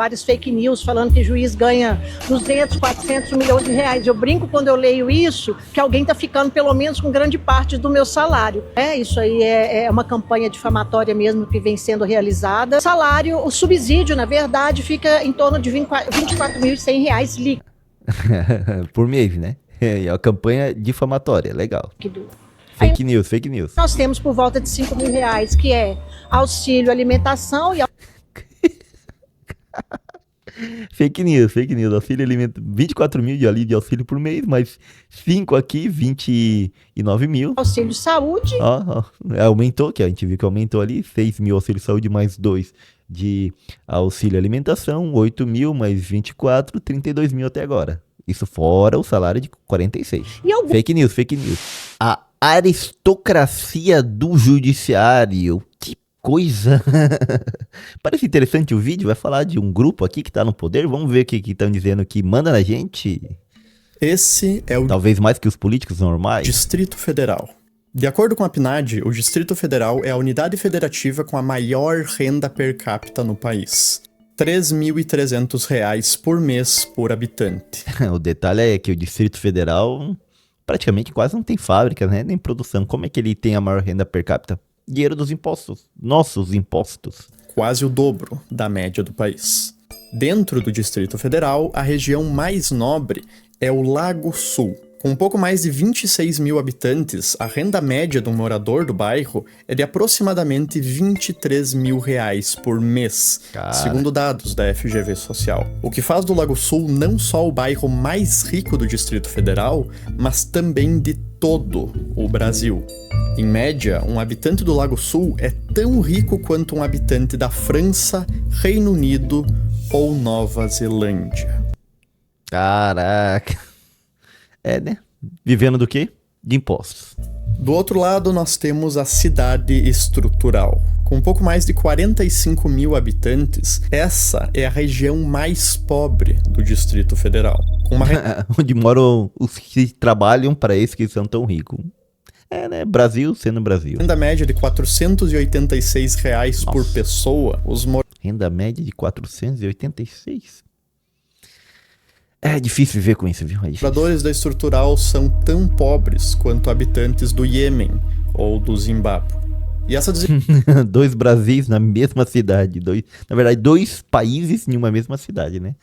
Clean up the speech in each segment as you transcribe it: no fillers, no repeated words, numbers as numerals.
várias fake news falando que juiz ganha 200, 400 milhões de reais. Eu brinco quando eu leio isso, que alguém está ficando pelo menos com grande parte do meu salário. Isso aí é uma campanha difamatória mesmo que vem sendo realizada. Salário, o subsídio, na verdade, fica em torno de R$24.100 líquido. Por mês, né? É uma campanha difamatória, legal. Fake news, fake news. Nós temos por volta de R$5.000, que é auxílio alimentação e... Fake news. Auxílio alimentação, 24 mil de auxílio por mês, mais 5 aqui, 29 mil. Auxílio saúde. Aumentou, que a gente viu que aumentou ali, 6 mil auxílio saúde mais 2 de auxílio alimentação, 8 mil mais 24, 32 mil até agora. Isso fora o salário de 46. Fake news. A aristocracia do judiciário. Que coisa. Parece interessante o vídeo. Vai falar de um grupo aqui que tá no poder. Vamos ver o que estão dizendo que manda na gente. Esse é o... Talvez mais que os políticos normais. Distrito Federal. De acordo com a PNAD, o Distrito Federal é a unidade federativa com a maior renda per capita no país. R$3.300 por mês por habitante. O detalhe é que o Distrito Federal praticamente quase não tem fábricas, né? Nem produção. Como é que ele tem a maior renda per capita? Dinheiro dos impostos. Nossos impostos. Quase o dobro da média do país. Dentro do Distrito Federal, a região mais nobre é o Lago Sul. Com um pouco mais de 26 mil habitantes, a renda média de um morador do bairro é de aproximadamente R$23 mil por mês, segundo dados da FGV Social. O que faz do Lago Sul não só o bairro mais rico do Distrito Federal, mas também de todo o Brasil. Em média, um habitante do Lago Sul é tão rico quanto um habitante da França, Reino Unido ou Nova Zelândia. Caraca. Né? Vivendo do quê? De impostos. Do outro lado, nós temos a cidade estrutural. Com um pouco mais de 45 mil habitantes, essa é a região mais pobre do Distrito Federal. Onde moram os que trabalham para esses que são tão ricos. Né? Brasil sendo Brasil. Renda média de R$486 por pessoa. Renda média de 486? É difícil viver com isso, viu? Os moradores da estrutural são tão pobres quanto habitantes do Iêmen ou do Zimbábue. E essa Dois Brasis na mesma cidade. Na verdade, dois países em uma mesma cidade, né?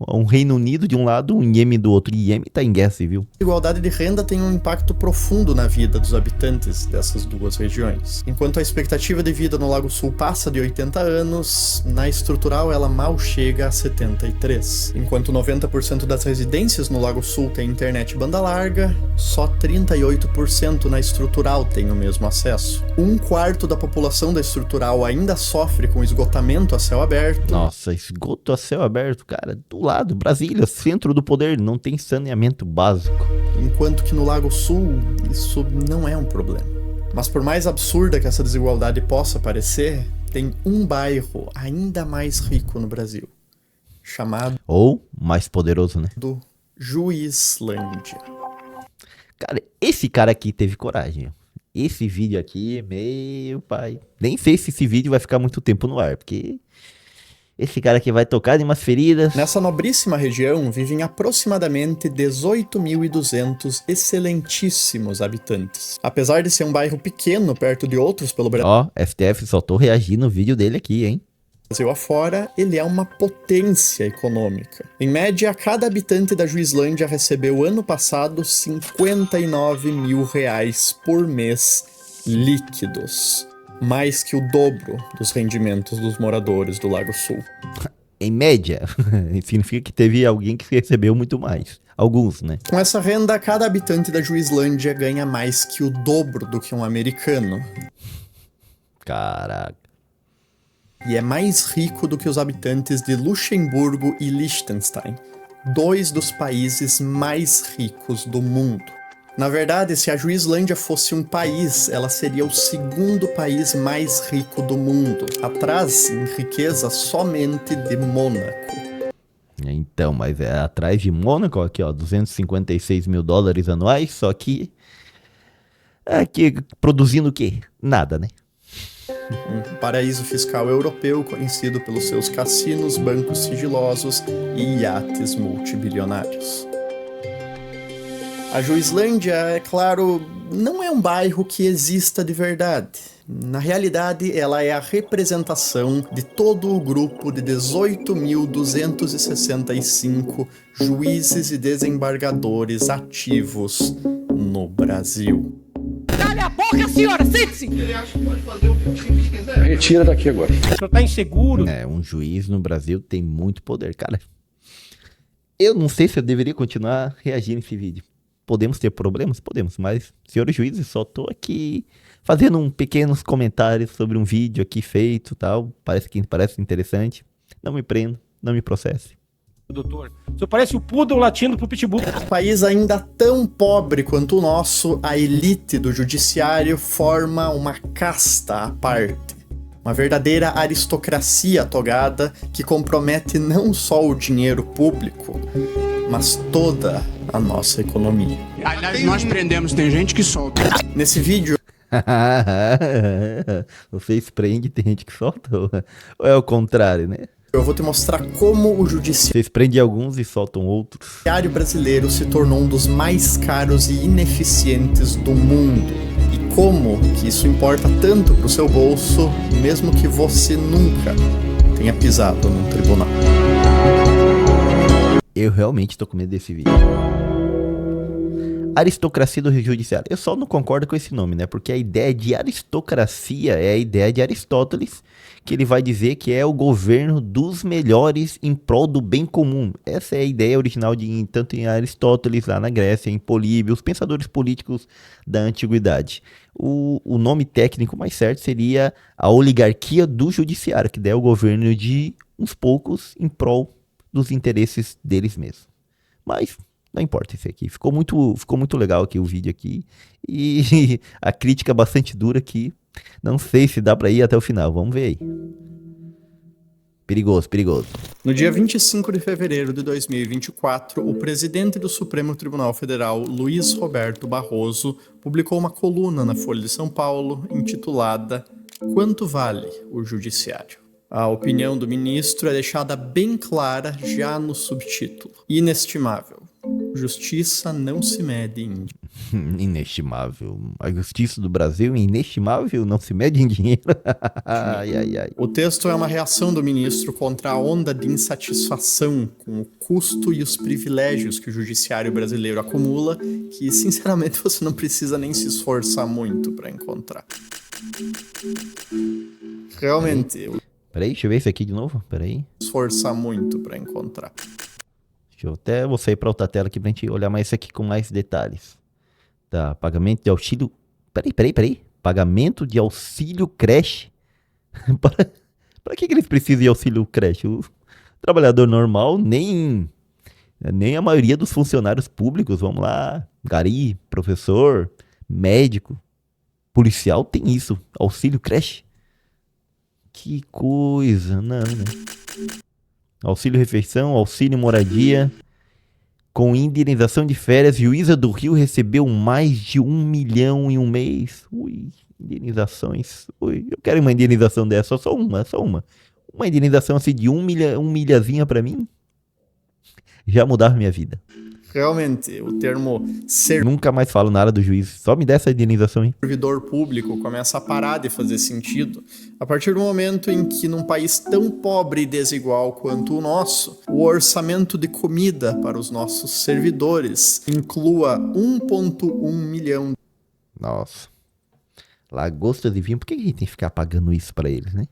Um Reino Unido de um lado, um Iêmen do outro. E Iêmen tá em guerra civil. A desigualdade de renda tem um impacto profundo na vida dos habitantes dessas duas regiões. Enquanto a expectativa de vida no Lago Sul passa de 80 anos, na estrutural ela mal chega a 73. Enquanto 90% das residências no Lago Sul têm internet banda larga, só 38% na estrutural tem o mesmo acesso. Um quarto da população da estrutural ainda sofre com esgotamento a céu aberto. Nossa, esgoto a céu aberto, cara. Do lado, Brasília, centro do poder, não tem saneamento básico. Enquanto que no Lago Sul, isso não é um problema. Mas por mais absurda que essa desigualdade possa parecer, tem um bairro ainda mais rico no Brasil, chamado... Ou mais poderoso, né? Do Juizlândia. Cara, esse cara aqui teve coragem. Esse vídeo aqui, meu pai... Nem sei se esse vídeo vai ficar muito tempo no ar, porque... Esse cara aqui vai tocar em umas feridas. Nessa nobríssima região vivem aproximadamente 18.200 excelentíssimos habitantes. Apesar de ser um bairro pequeno perto de outros pelo Brasil... STF só tô reagindo no vídeo dele aqui, hein? Brasil afora, ele é uma potência econômica. Em média, cada habitante da Juizlândia recebeu ano passado R$59 mil por mês líquidos. Mais que o dobro dos rendimentos dos moradores do Lago Sul. Em média, significa que teve alguém que recebeu muito mais. Alguns, né? Com essa renda, cada habitante da Juizlândia ganha mais que o dobro do que um americano. Caraca. E é mais rico do que os habitantes de Luxemburgo e Liechtenstein, dois dos países mais ricos do mundo. Na verdade, se a Juizlândia fosse um país, ela seria o segundo país mais rico do mundo, atrás em riqueza somente de Mônaco. Então, mas é atrás de Mônaco, aqui ó, 256 mil dólares anuais, só que aqui produzindo o quê? Nada, né? um paraíso fiscal europeu conhecido pelos seus cassinos, bancos sigilosos e iates multibilionários. A Juislândia, é claro, não é um bairro que exista de verdade. Na realidade, ela é a representação de todo o grupo de 18.265 juízes e desembargadores ativos no Brasil. Cala a boca, senhora! Sente-se! Ele acha que pode fazer o que quiser. Retira daqui agora. O senhor tá inseguro? Um juiz no Brasil tem muito poder, cara. Eu não sei se eu deveria continuar reagindo nesse vídeo. Podemos ter problemas? Podemos, mas, senhores juízes, só tô aqui fazendo pequenos comentários sobre um vídeo aqui feito, tal. Parece interessante. Não me prendo, não me processe. Doutor, o senhor parece o poodle latindo pro pitbull. País ainda tão pobre quanto o nosso, a elite do judiciário forma uma casta à parte. Uma verdadeira aristocracia togada que compromete não só o dinheiro público, mas toda a nossa economia. Aliás, nós prendemos, tem gente que solta. Nesse vídeo, Vocês prendem, tem gente que solta? Ou é o contrário, né? eu vou te mostrar como o judiciário Vocês prendem alguns e soltam outros. brasileiro se tornou um dos mais caros e ineficientes do mundo. E como que isso importa tanto pro seu bolso, mesmo que você nunca tenha pisado num tribunal. Eu realmente tô com medo desse vídeo. Aristocracia do judiciário. Eu só não concordo com esse nome, né? Porque a ideia de aristocracia é a ideia de Aristóteles, que ele vai dizer que é o governo dos melhores em prol do bem comum. Essa é a ideia original tanto em Aristóteles, lá na Grécia, em Políbio, os pensadores políticos da antiguidade. O nome técnico mais certo seria a oligarquia do judiciário, que é o governo de uns poucos em prol dos interesses deles mesmos. Mas não importa isso aqui. Ficou muito legal aqui o vídeo aqui. E a crítica bastante dura aqui. Não sei se dá pra ir até o final. Vamos ver aí. Perigoso, perigoso. No dia 25 de fevereiro de 2024, o presidente do Supremo Tribunal Federal, Luiz Roberto Barroso, publicou uma coluna na Folha de São Paulo intitulada "Quanto vale o Judiciário?". A opinião do ministro é deixada bem clara já no subtítulo. Inestimável. Justiça não se mede em... Inestimável. A justiça do Brasil é inestimável, não se mede em dinheiro. Ai, ai, ai. O texto é uma reação do ministro contra a onda de insatisfação com o custo e os privilégios que o judiciário brasileiro acumula, que, sinceramente, você não precisa nem se esforçar muito para encontrar. Realmente, Peraí, deixa eu ver isso aqui de novo. Peraí. esforçar muito para encontrar. Vou sair pra outra tela aqui pra gente olhar mais isso aqui com mais detalhes. Tá, pagamento de auxílio... Peraí. Pagamento de auxílio creche. Para que eles precisam de auxílio creche? O trabalhador normal, nem a maioria dos funcionários públicos, vamos lá, gari, professor, médico, policial tem isso, auxílio creche. Que coisa, não, né? Auxílio refeição, auxílio moradia, com indenização de férias, Juíza do Rio recebeu mais de 1 milhão em um mês. Ui, indenizações. Ui, eu quero uma indenização dessa, só uma. Uma indenização assim de 1 milhazinha pra mim, já mudava minha vida. Realmente, o termo Nunca mais falo nada do juiz, só me dá essa indenização aí. servidor público começa a parar de fazer sentido a partir do momento em que, num país tão pobre e desigual quanto o nosso, o orçamento de comida para os nossos servidores inclua 1,1 milhão. Nossa. Lagosta de vinho, por que a gente tem que ficar pagando isso pra eles, né?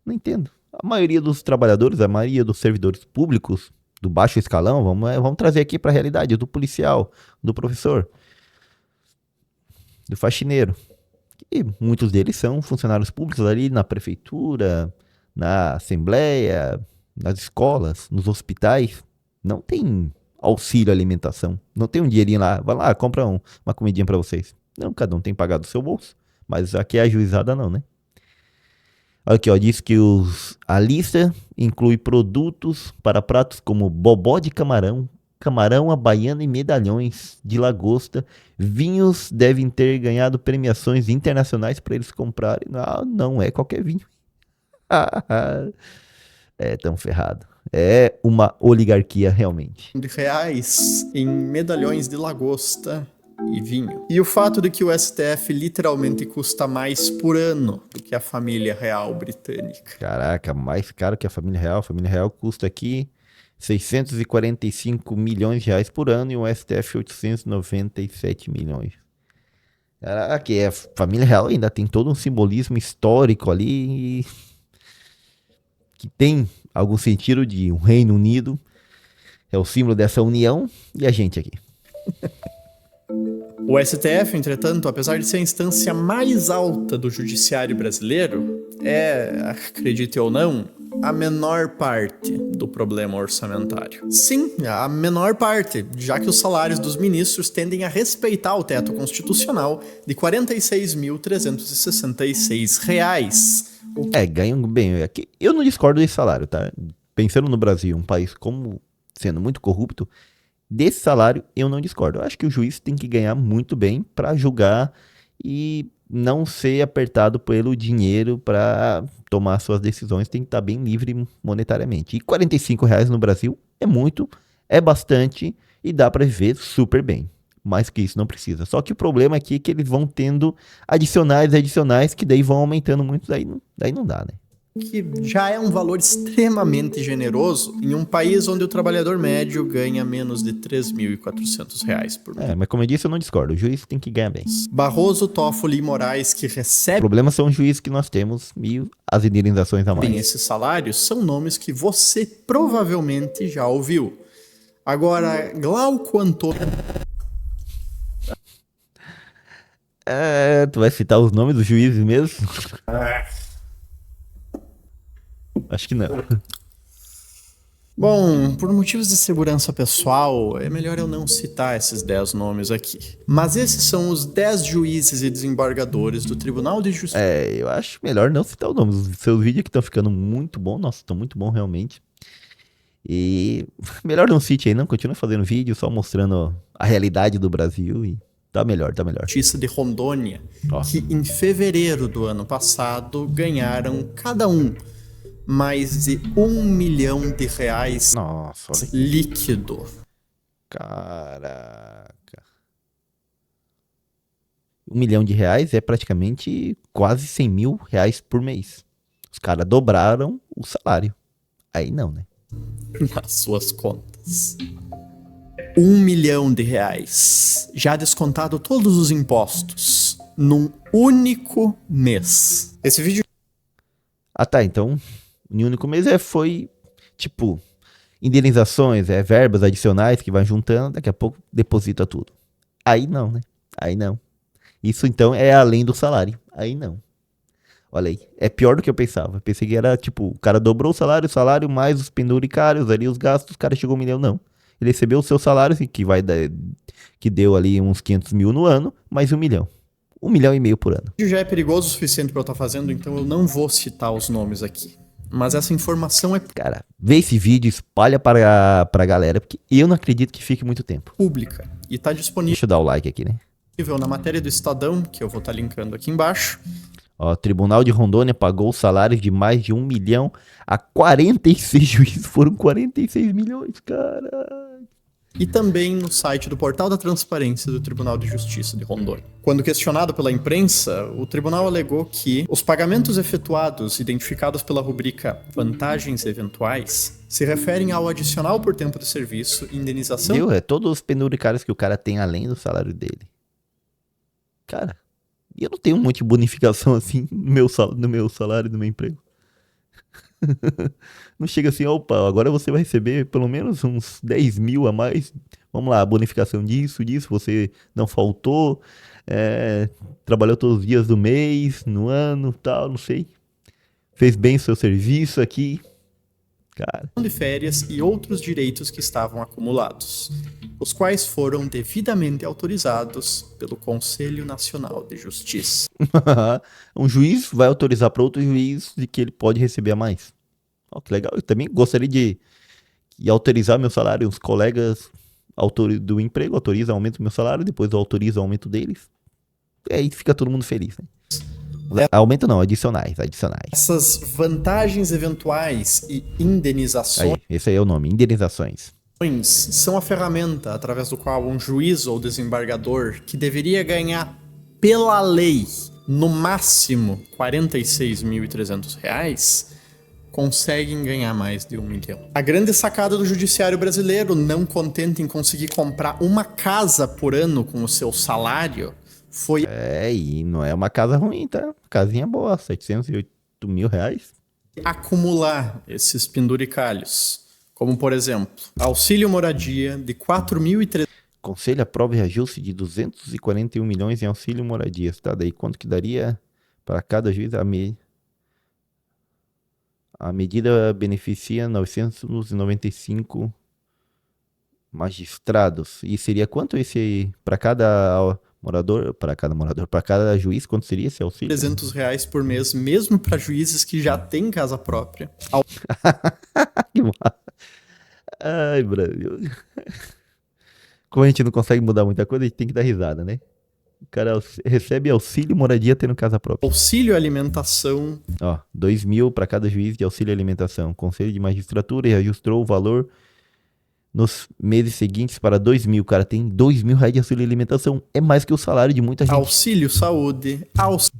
Não entendo. A maioria dos trabalhadores, a maioria dos servidores públicos do baixo escalão, vamos trazer aqui pra realidade, do policial, do professor, do faxineiro. E muitos deles são funcionários públicos ali na prefeitura, na assembleia, nas escolas, nos hospitais. Não tem auxílio alimentação. Não tem um dinheirinho lá, vai lá, compra uma comidinha pra vocês. Não, cada um tem pagado o seu bolso. Mas aqui é ajuizada não, né? Aqui, ó, diz que a lista inclui produtos para pratos como bobó de camarão, camarão, a baiana e medalhões de lagosta. Vinhos devem ter ganhado premiações internacionais para eles comprarem. Não, não é qualquer vinho. É tão ferrado. É uma oligarquia realmente. de reais em medalhões de lagosta e vinho. E o fato de que o STF literalmente custa mais por ano do que a família real britânica. Caraca, mais caro que a família real. A família real custa aqui 645 milhões de reais por ano e o STF 897 milhões. Caraca, a família real ainda tem todo um simbolismo histórico ali que tem algum sentido de um Reino Unido. É o símbolo dessa união e a gente aqui. O STF, entretanto, apesar de ser a instância mais alta do judiciário brasileiro, acredite ou não, a menor parte do problema orçamentário. Sim, a menor parte, já que os salários dos ministros tendem a respeitar o teto constitucional de R$ 46.366. Ganham bem. Aqui, eu não discordo desse salário, tá? Pensando no Brasil, um país como sendo muito corrupto, desse salário eu não discordo. Eu acho que o juiz tem que ganhar muito bem para julgar e não ser apertado pelo dinheiro para tomar suas decisões. Tem que estar bem livre monetariamente. E R$ 45 no Brasil é muito, é bastante e dá para viver super bem. Mais que isso não precisa. Só que o problema aqui é que eles vão tendo adicionais que daí vão aumentando muito, daí não dá, né? Que já é um valor extremamente generoso em um país onde o trabalhador médio ganha menos de R$ 3.400 por mês. Mas como eu disse, eu não discordo. O juiz tem que ganhar bem. Barroso, Toffoli e Moraes, que O recebem problema são os juízes que nós temos e as indenizações a mais. esses salários, são nomes que você provavelmente já ouviu. Agora, Glauco Antônio... Tu vai citar os nomes dos juízes mesmo? Acho que não. Bom, por motivos de segurança pessoal, é melhor eu não citar esses 10 nomes aqui. Mas esses são os 10 juízes e desembargadores do Tribunal de Justiça. Eu acho melhor não citar os nomes. Os seus vídeos aqui estão ficando muito bons. Nossa, estão muito bons realmente. E melhor não cite aí, não. Continua fazendo vídeo, só mostrando a realidade do Brasil e tá melhor. Justiça de Rondônia, Ó. que em fevereiro do ano passado ganharam cada um mais de R$ 1 milhão Nossa, olha. líquido. Caraca. R$ 1 milhão é praticamente quase 100 mil reais por mês. Os caras dobraram o salário. Aí não, né? Nas suas contas. R$ 1 milhão, já descontado todos os impostos, num único mês. Esse vídeo Tá, então, em um único mês foi, tipo, indenizações, verbas adicionais que vai juntando, daqui a pouco deposita tudo. Aí não, né? Aí não. Isso então é além do salário. Aí não. Olha aí, é pior do que eu pensava. Pensei que era, tipo, o cara dobrou o salário mais os penduricários ali, os gastos, o cara chegou a 1 milhão, não. Ele recebeu o seu salário, que deu ali uns 500 mil no ano, mais 1 milhão. 1,5 milhão por ano. já é perigoso o suficiente para eu estar fazendo, então eu não vou citar os nomes aqui. Mas essa informação é Cara, vê esse vídeo, espalha pra galera, porque eu não acredito que fique muito tempo. pública e está disponível Deixa eu dar o like aqui, né? na matéria do Estadão, que eu vou estar linkando aqui embaixo. Ó, Tribunal de Rondônia pagou salários de mais de 1 milhão a 46 juízes. Foram 46 milhões, cara. E também no site do Portal da Transparência do Tribunal de Justiça de Rondônia. Quando questionado pela imprensa, o tribunal alegou que os pagamentos efetuados identificados pela rubrica Vantagens Eventuais se referem ao adicional por tempo de serviço e indenização Viu? É todos os penduricários que o cara tem além do salário dele. Cara, e eu não tenho um monte de bonificação assim no meu salário, no meu emprego. Não chega assim, opa, agora você vai receber pelo menos uns 10 mil a mais. Vamos lá, bonificação disso, você não faltou, trabalhou todos os dias do mês, no ano, tal, não sei. Fez bem o seu serviço aqui. Cara, de férias e outros direitos que estavam acumulados, os quais foram devidamente autorizados pelo Conselho Nacional de Justiça. um juiz vai autorizar para outro juiz de que ele pode receber a mais. Ó, que legal. Eu também gostaria de autorizar meu salário. Os colegas do emprego, autoriza o aumento do meu salário, depois eu autorizo o aumento deles. E aí fica todo mundo feliz, né? Aumento não, adicionais. Essas vantagens eventuais e indenizações Aí, esse aí é o nome, indenizações. são a ferramenta através do qual um juiz ou desembargador que deveria ganhar pela lei no máximo R$ 46.300 conseguem ganhar mais de 1 milhão. A grande sacada do judiciário brasileiro, não contente em conseguir comprar uma casa por ano com o seu salário, foi E não é uma casa ruim, tá? Casinha boa, R$ 708.000. acumular esses penduricalhos. Como, por exemplo, auxílio moradia de 4.300 Conselho aprova reajuste de 241 milhões em auxílio moradias, tá? Daí quanto que daria para cada juiz? A medida beneficia 995 magistrados. E seria quanto esse para cada morador, para cada juiz, quanto seria esse auxílio? R$300 por mês, mesmo para juízes que já têm casa própria. Que massa. Ai, Brasil. Como a gente não consegue mudar muita coisa, a gente tem que dar risada, né? O cara recebe auxílio moradia tendo casa própria. Auxílio alimentação, Ó, 2 mil para cada juiz de auxílio alimentação. Conselho de Magistratura reajustou o valor nos meses seguintes para 2 mil. Cara, tem R$ 2.000 de auxílio alimentação. É mais que o salário de muita gente. auxílio saúde,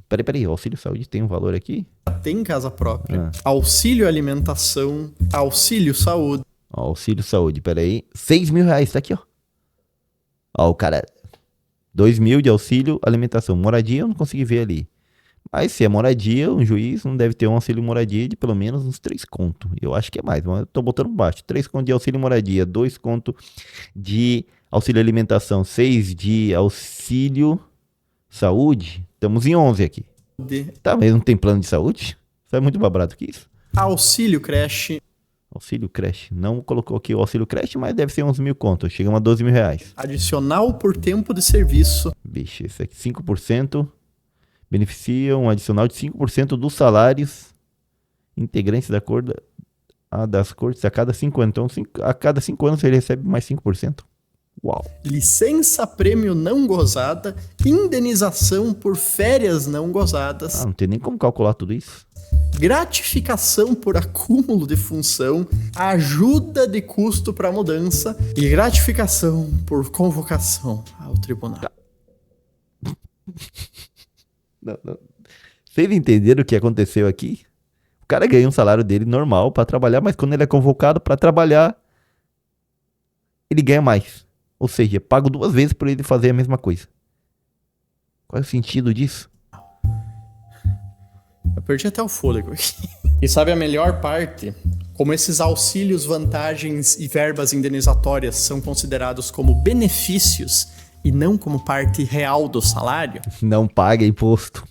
Peraí, o auxílio saúde tem um valor aqui? tem casa própria, auxílio alimentação, auxílio saúde, Ó, auxílio saúde, peraí. R$ 6.000, tá aqui, ó. Ó, o cara... 2 mil de auxílio alimentação. Moradia eu não consegui ver ali. Mas se é moradia, um juiz não deve ter um auxílio moradia de pelo menos uns 3 conto. Eu acho que é mais, mas eu tô botando baixo. 3 conto de auxílio moradia, 2 conto de auxílio alimentação, 6 de auxílio saúde. Estamos em 11 aqui. Tá, mas não tem plano de saúde? Isso é muito mais barato que isso. auxílio creche, Auxílio creche. Não colocou aqui o auxílio creche, mas deve ser 11 mil conto. Chega a R$ 12.000. adicional por tempo de serviço, Bicho, esse aqui 5%. Beneficia um adicional de 5% dos salários integrantes das cortes a cada 5 anos. Então, a cada 5 anos ele recebe mais 5%. Uau. licença prêmio não gozada, indenização por férias não gozadas, Não tem nem como calcular tudo isso. gratificação por acúmulo de função, ajuda de custo para mudança e gratificação por convocação ao tribunal. Não. Vocês entenderam o que aconteceu aqui? O cara ganha um salário dele normal pra trabalhar, mas quando ele é convocado pra trabalhar, ele ganha mais. Ou seja, é pago 2 vezes por ele fazer a mesma coisa. Qual é o sentido disso? Eu perdi até o fôlego aqui. E sabe a melhor parte? Como esses auxílios, vantagens e verbas indenizatórias são considerados como benefícios e não como parte real do salário, Não paga imposto.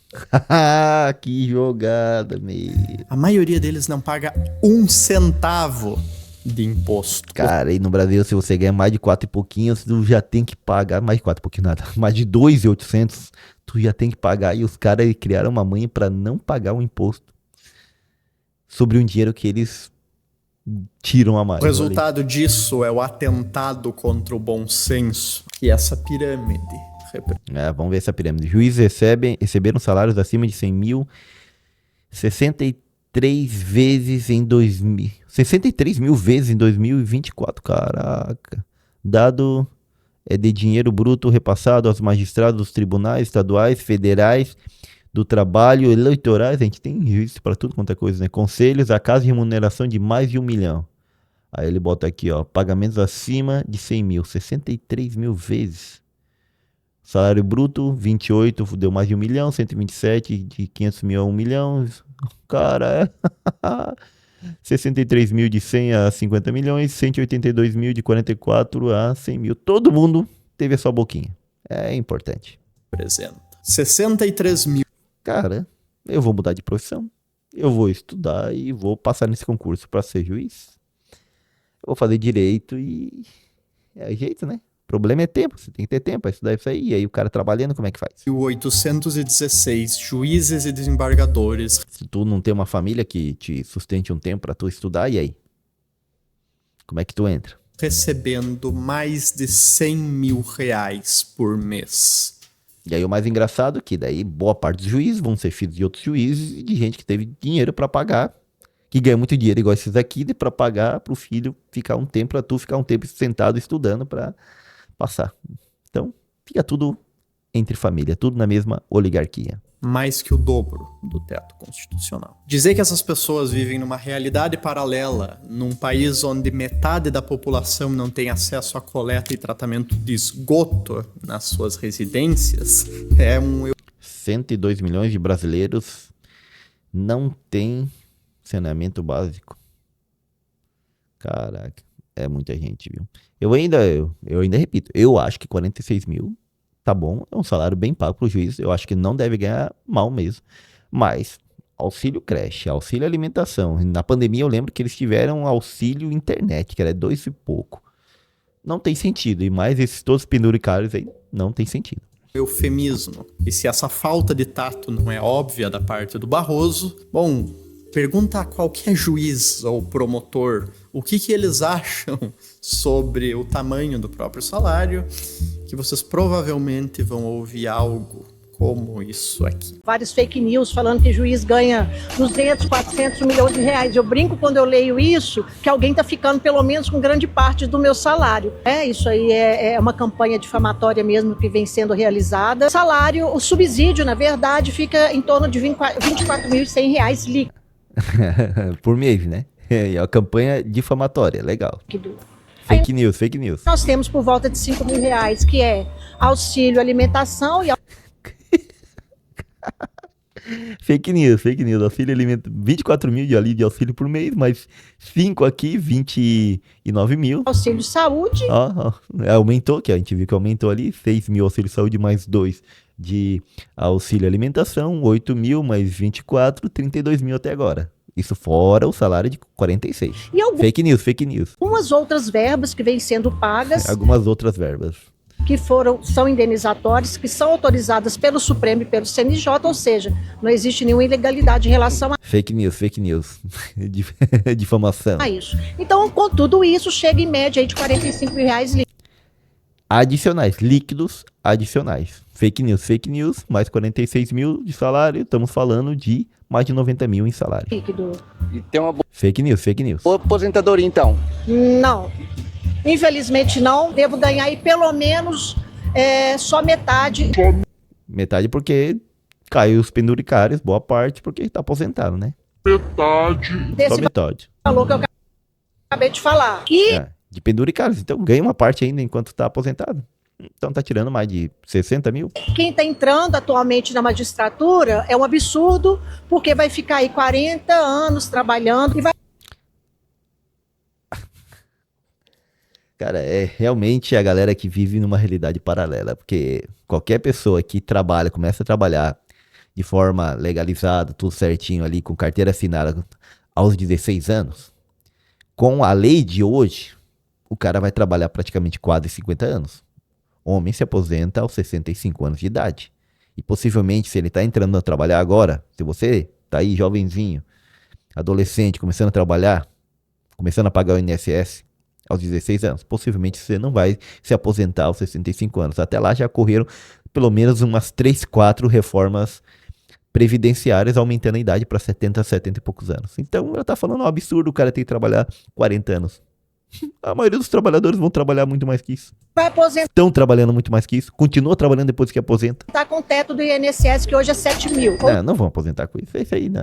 Que jogada, meu. a maioria deles não paga 1 centavo de imposto. Cara, e no Brasil, se você ganha mais de 4 e pouquinhos, tu já tem que pagar. Mais de 4 e pouquinho nada. Mais de 2.800, tu já tem que pagar. E os caras criaram uma manha pra não pagar o imposto sobre um dinheiro que eles tiram a mais. O resultado disso é o atentado contra o bom senso que essa pirâmide representa. Vamos ver essa pirâmide. Juízes receberam salários acima de 100 mil 63 vezes em 2000. 63 mil vezes em 2024. Caraca. Dado de dinheiro bruto repassado aos magistrados dos tribunais estaduais, federais, do trabalho, eleitorais. A gente tem juízes para tudo quanto é coisa, né? Conselhos, a casa de remuneração de mais de 1 milhão. Aí ele bota aqui, ó, pagamentos acima de 100 mil, 63 mil vezes. Salário bruto, 28, deu mais de 1 milhão, 127, de 500 mil a 1 milhão. Cara, 63 mil de 100 a 50 milhões, 182 mil de 44 a 100 mil. Todo mundo teve a sua boquinha. É importante. 63 mil. Cara, eu vou mudar de profissão. Eu vou estudar e vou passar nesse concurso para ser juiz. Eu vou fazer direito e é jeito, né? O problema é tempo. Você tem que ter tempo para estudar isso aí. E aí o cara trabalhando, como é que faz? 816 juízes e desembargadores. Se tu não tem uma família que te sustente um tempo para tu estudar, e aí? Como é que tu entra? recebendo mais de 100 mil reais por mês. E aí o mais engraçado é que daí boa parte dos juízes vão ser filhos de outros juízes e de gente que teve dinheiro pra pagar, que ganha muito dinheiro igual esses aqui, pra pagar pro filho ficar um tempo, pra tu ficar um tempo sentado estudando pra passar. Então, fica tudo entre família, tudo na mesma oligarquia. Mais que o dobro do teto constitucional. Dizer que essas pessoas vivem numa realidade paralela, num país onde metade da população não tem acesso à coleta e tratamento de esgoto nas suas residências, é um... 102 milhões de brasileiros não têm saneamento básico. Caraca, é muita gente, viu? Eu ainda repito, eu acho que 46 mil tá bom, é um salário bem pago pro juiz, eu acho que não deve ganhar mal mesmo. Mas auxílio creche, auxílio alimentação, na pandemia eu lembro que eles tiveram auxílio internet, que era 2 e pouco. Não tem sentido, e mais esses todos penduricários aí, não tem sentido. Eufemismo. E se essa falta de tato não é óbvia da parte do Barroso, bom, pergunta a qualquer juiz ou promotor o que eles acham sobre o tamanho do próprio salário, que vocês provavelmente vão ouvir algo como isso aqui. Vários fake news falando que juiz ganha 200, 400 milhões de reais. Eu brinco quando eu leio isso, que alguém está ficando pelo menos com grande parte do meu salário. Isso aí é uma campanha difamatória mesmo que vem sendo realizada. Salário, o subsídio, na verdade, fica em torno de R$24.100 líquido. Por mês, né? É a campanha difamatória, legal. Fake news. Nós temos por volta de R$5.000, que é auxílio alimentação e... Fake news. Auxílio alimentação, 24 mil de auxílio por mês, mais 5 aqui, 29 mil. Auxílio saúde. Aumentou, que a gente viu que aumentou ali, 6 mil auxílio saúde, mais 2 de auxílio alimentação, 8 mil, mais 24, 32 mil até agora. Isso fora o salário de 46. E Fake news. algumas outras verbas que vêm sendo pagas, Algumas outras verbas. que são indenizatórias, que são autorizadas pelo Supremo e pelo CNJ, ou seja, não existe nenhuma ilegalidade em relação Fake news. Difamação. a isso. Então, com tudo isso, chega em média aí de R$45.000 Adicionais, líquidos adicionais. Fake news, mais 46 mil de salário, estamos falando de mais de 90 mil em salário. líquido. E tem uma Fake news. boa aposentadoria, então. Não. Infelizmente não. Devo ganhar aí pelo menos só metade. Metade porque caiu os penduricários, boa parte porque está aposentado, né? Só Desse metade. valor que eu acabei de falar. E De penduricários, então ganha uma parte ainda enquanto está aposentado. Então tá tirando mais de 60 mil. quem está entrando atualmente na magistratura é um absurdo, porque vai ficar aí 40 anos trabalhando e vai... Cara, é realmente a galera que vive numa realidade paralela, porque qualquer pessoa que trabalha, começa a trabalhar de forma legalizada, tudo certinho ali, com carteira assinada aos 16 anos, com a lei de hoje, o cara vai trabalhar praticamente quase 50 anos. Homem se aposenta aos 65 anos de idade. E possivelmente, se ele tá entrando a trabalhar agora, se você tá aí jovenzinho, adolescente, começando a trabalhar, começando a pagar o INSS aos 16 anos, possivelmente você não vai se aposentar aos 65 anos. Até lá já ocorreram pelo menos umas 3, 4 reformas previdenciárias aumentando a idade para 70 e poucos anos. Então, ela tá falando um absurdo o cara ter que trabalhar 40 anos. A maioria dos trabalhadores vão trabalhar muito mais que isso. vai aposentar Estão trabalhando muito mais que isso. Continua trabalhando depois que aposenta. com o teto do INSS, que hoje é 7 mil. Não vão aposentar com isso. Isso aí, não.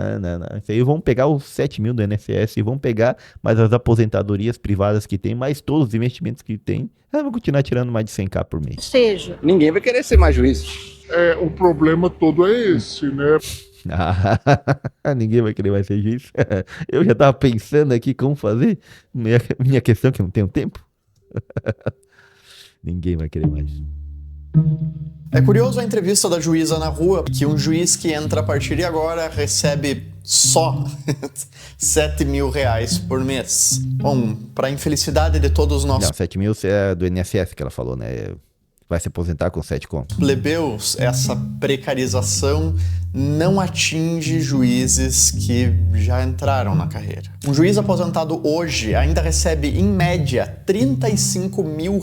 Isso aí vão pegar os 7 mil do INSS e vão pegar mais as aposentadorias privadas que tem, mais todos os investimentos que tem. Elas vão continuar tirando mais de 100k por Ou mês. seja, Ninguém vai querer ser mais juiz. O problema todo é esse, né? Ninguém vai querer mais ser juiz. Eu já tava pensando aqui como fazer. Minha questão é que eu não tenho tempo. Ninguém vai querer mais. É curioso a entrevista da juíza na rua, que um juiz que entra a partir de agora recebe só 7 mil reais por mês. Bom, para infelicidade de todos nós. Não, 7 mil é do INSS que ela falou, né? vai se aposentar com 7 contos. Plebeus, essa precarização não atinge juízes que já entraram na carreira. Um juiz aposentado hoje ainda recebe, em média, R$35 mil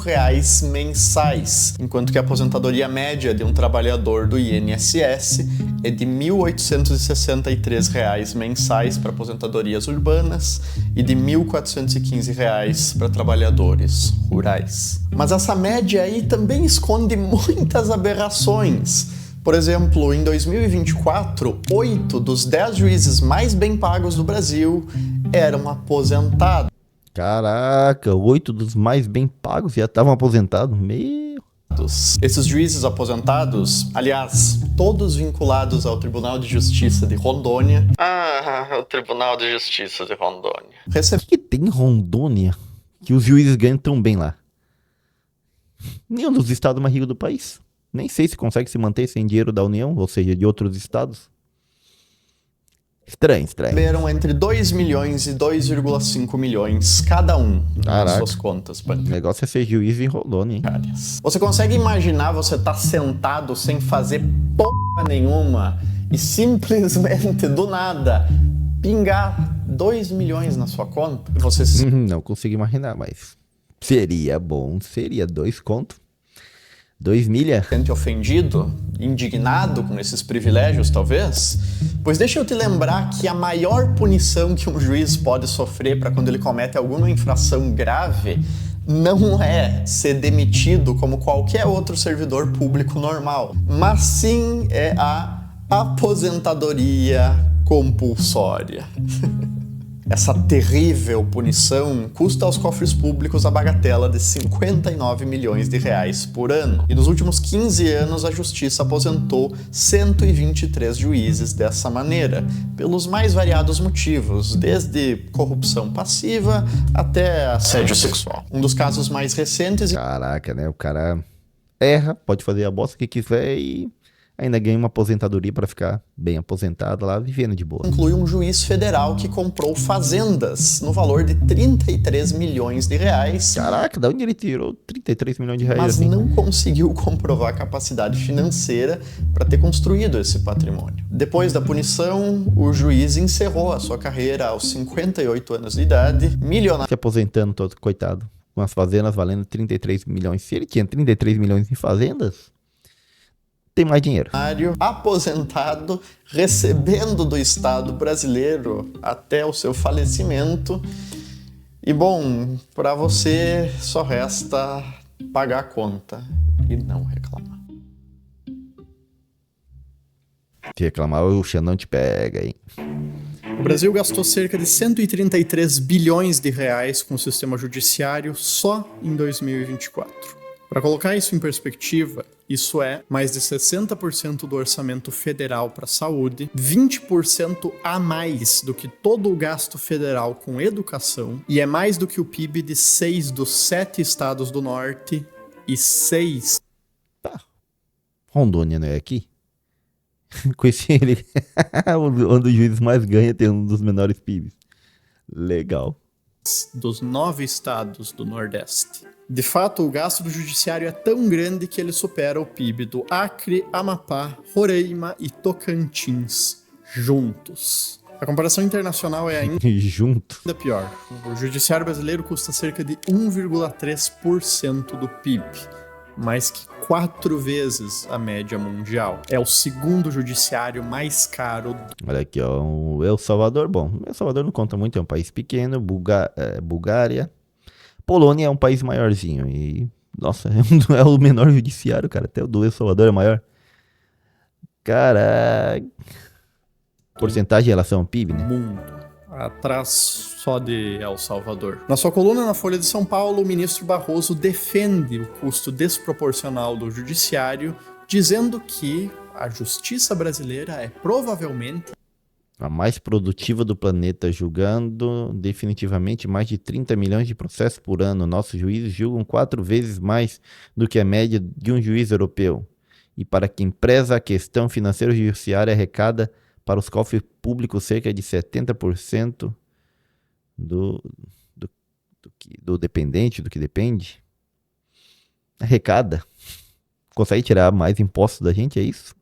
mensais, enquanto que a aposentadoria média de um trabalhador do INSS é de R$1.863 mensais para aposentadorias urbanas e de R$1.415 para trabalhadores rurais. Mas essa média aí também esconde muitas aberrações. Por exemplo, em 2024, 8 dos 10 juízes mais bem pagos do Brasil eram aposentados. Caraca, 8 dos mais bem pagos já estavam aposentados. Meu... Esses juízes aposentados, aliás, todos vinculados ao Tribunal de Justiça de Rondônia. O Tribunal de Justiça de Rondônia. O que tem em Rondônia que os juízes ganham tão bem lá? Nenhum dos estados mais ricos do país. Nem sei se consegue se manter sem dinheiro da União, ou seja, de outros estados. Estranho. Receberam entre 2 milhões e 2,5 milhões cada um nas suas contas O bancárias. negócio é ser juiz em Rondônia, hein? Você consegue imaginar você estar sentado sem fazer porra nenhuma e simplesmente do nada pingar 2 milhões na sua conta? Você se Não consigo imaginar, mas seria bom, seria 2 contos. 2 milha. sente ofendido, indignado com esses privilégios, talvez? Pois deixa eu te lembrar que a maior punição que um juiz pode sofrer para quando ele comete alguma infração grave não é ser demitido como qualquer outro servidor público normal, mas sim é a aposentadoria compulsória. Essa terrível punição custa aos cofres públicos a bagatela de R$59 milhões por ano. E nos últimos 15 anos, a Justiça aposentou 123 juízes dessa maneira, pelos mais variados motivos, desde corrupção passiva até assédio sexual. Um dos casos mais recentes... Caraca, né? O cara erra, pode fazer a bosta que quiser e ainda ganha uma aposentadoria pra ficar bem aposentado lá, vivendo de boa. inclui um juiz federal que comprou fazendas no valor de R$33 milhões. Caraca, da onde ele tirou 33 milhões de reais Mas assim? não conseguiu comprovar a capacidade financeira para ter construído esse patrimônio. Depois da punição, o juiz encerrou a sua carreira aos 58 anos de idade, milionário, Se aposentando todo, coitado. Com as fazendas valendo 33 milhões. Se ele tinha 33 milhões em fazendas, tem mais dinheiro. aposentado, recebendo do Estado brasileiro até o seu falecimento. E bom, para você só resta pagar a conta e não reclamar. Se reclamar, o Xandão te pega, hein? O Brasil gastou cerca de 133 bilhões de reais com o sistema judiciário só em 2024. Para colocar isso em perspectiva, isso é mais de 60% do orçamento federal para a saúde, 20% a mais do que todo o gasto federal com educação, e é mais do que o PIB de 6 dos 7 estados do norte e 6... Rondônia não é aqui? Conheci ele. Um dos juízes mais ganha tem um dos menores PIBs. Legal. dos 9 estados do Nordeste. De fato, o gasto do judiciário é tão grande que ele supera o PIB do Acre, Amapá, Roraima e Tocantins juntos. A comparação internacional é ainda Junto. pior. O judiciário brasileiro custa cerca de 1,3% do PIB, mais que 4 vezes a média mundial. É o segundo judiciário mais caro. Olha aqui, ó. O El Salvador, bom, El Salvador não conta muito, é um país pequeno. Bulgária. Polônia é um país maiorzinho e, nossa, é o menor judiciário, cara. Até o do El Salvador é maior. Caraca. Porcentagem em relação ao PIB, né? Mundo. Atrás só de El Salvador. Na sua coluna na Folha de São Paulo, o ministro Barroso defende o custo desproporcional do judiciário, dizendo que a justiça brasileira é provavelmente A mais produtiva do planeta, julgando definitivamente mais de 30 milhões de processos por ano. Nossos juízes julgam 4 vezes mais do que a média de um juiz europeu. E para quem preza a questão financeira, o judiciário arrecada para os cofres públicos cerca de 70% do dependente, do que depende. Arrecada. consegue tirar mais impostos da gente, é isso?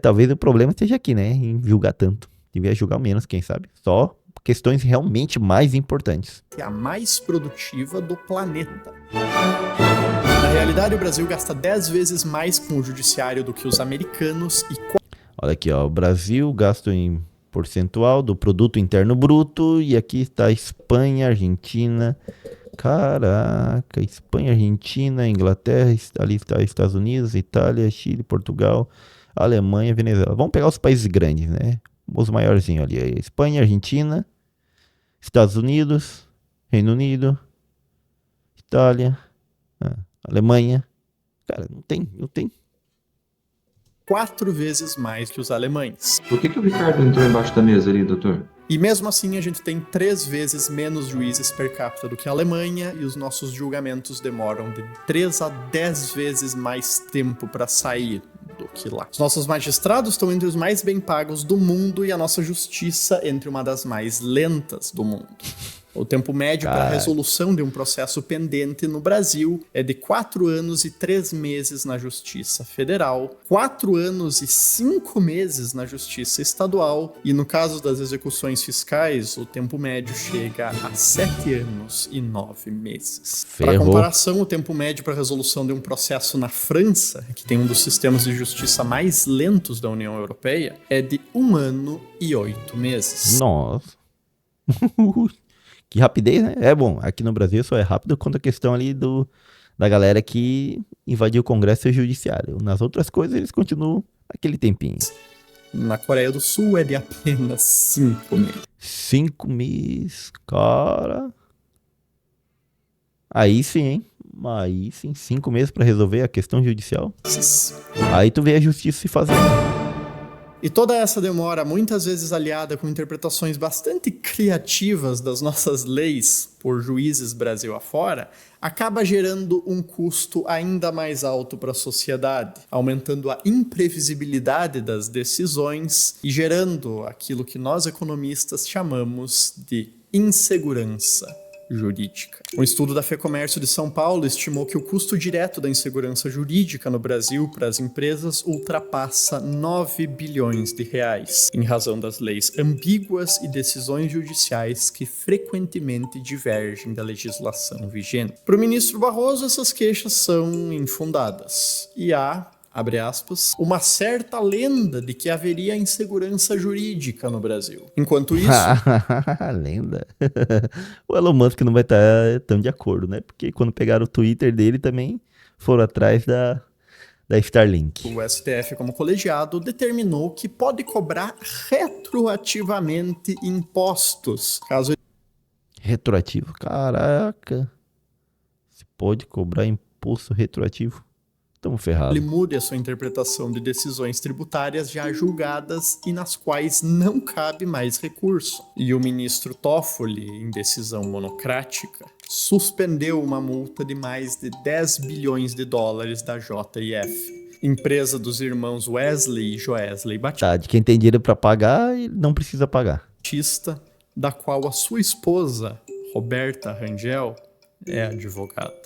Talvez o problema esteja aqui, né? Em julgar tanto. Devia julgar menos, quem sabe? Só questões realmente mais importantes. É a mais produtiva do planeta. Na realidade, o Brasil gasta 10 vezes mais com o judiciário do que os americanos e... Olha aqui, ó, o Brasil, gasto em percentual do produto interno bruto, e aqui está Espanha, Argentina, caraca, Espanha, Argentina, Inglaterra, ali está Estados Unidos, Itália, Chile, Portugal, Alemanha, Venezuela. Vamos pegar os países grandes, né? Os maiorzinhos ali, Espanha, Argentina, Estados Unidos, Reino Unido, Itália, Alemanha. Cara, não tem. 4 vezes mais que os alemães. Por que o Ricardo entrou embaixo da mesa ali, doutor? E mesmo assim, a gente tem 3 vezes menos juízes per capita do que a Alemanha, e os nossos julgamentos demoram de 3 a 10 vezes mais tempo para sair do que lá. Os nossos magistrados estão entre os mais bem pagos do mundo e a nossa justiça entre uma das mais lentas do mundo. O tempo médio para a resolução de um processo pendente no Brasil é de 4 anos e 3 meses na Justiça Federal, 4 anos e 5 meses na Justiça Estadual, e no caso das execuções fiscais, o tempo médio chega a 7 anos e 9 meses. Para comparação, o tempo médio para a resolução de um processo na França, que tem um dos sistemas de justiça mais lentos da União Europeia, é de 1 ano e 8 meses. Nossa. Que rapidez, né? É bom, aqui no Brasil só é rápido quanto a questão ali da galera que invadiu o Congresso e o Judiciário. Nas outras coisas eles continuam aquele tempinho. Na Coreia do Sul é de apenas 5 meses. 5 meses, cara. Aí sim, hein? Aí sim, 5 meses pra resolver a questão judicial. Aí tu vê a justiça se fazendo. E toda essa demora, muitas vezes aliada com interpretações bastante criativas das nossas leis por juízes Brasil afora, acaba gerando um custo ainda mais alto para a sociedade, aumentando a imprevisibilidade das decisões e gerando aquilo que nós economistas chamamos de insegurança jurídica. Um estudo da FEComércio de São Paulo estimou que o custo direto da insegurança jurídica no Brasil para as empresas ultrapassa 9 bilhões de reais, em razão das leis ambíguas e decisões judiciais que frequentemente divergem da legislação vigente. Para o ministro Barroso, essas queixas são infundadas e há, abre aspas, uma certa lenda de que haveria insegurança jurídica no Brasil. Enquanto isso... Lenda. O Elon Musk não vai estar tão de acordo, né? Porque quando pegaram o Twitter dele também foram atrás da Starlink. O STF, como colegiado, determinou que pode cobrar retroativamente impostos, caso... Retroativo? Caraca. Se pode cobrar imposto retroativo? Estamos ferrados. Ele mude a sua interpretação de decisões tributárias já julgadas e nas quais não cabe mais recurso. E o ministro Toffoli, em decisão monocrática, suspendeu uma multa de mais de 10 bilhões de dólares da JF, empresa dos irmãos Wesley e Joesley Batista. Tá, de quem tem dinheiro para pagar, ele não precisa pagar. Da qual a sua esposa, Roberta Rangel, é advogada.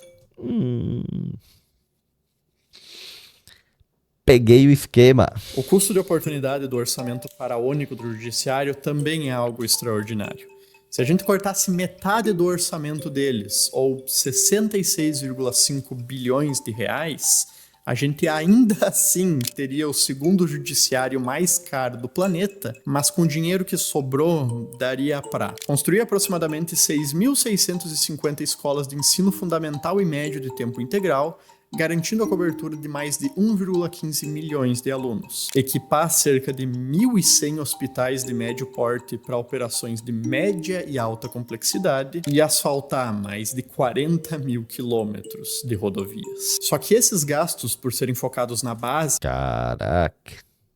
Peguei o esquema. O custo de oportunidade do orçamento faraônico do judiciário também é algo extraordinário. Se a gente cortasse metade do orçamento deles, ou 66,5 bilhões de reais, a gente ainda assim teria o segundo judiciário mais caro do planeta, mas com o dinheiro que sobrou, daria para construir aproximadamente 6.650 escolas de ensino fundamental e médio de tempo integral, garantindo a cobertura de mais de 1,15 milhões de alunos. Equipar cerca de 1.100 hospitais de médio porte para operações de média e alta complexidade e asfaltar mais de 40 mil quilômetros de rodovias. Só que esses gastos, por serem focados na base... Caraca.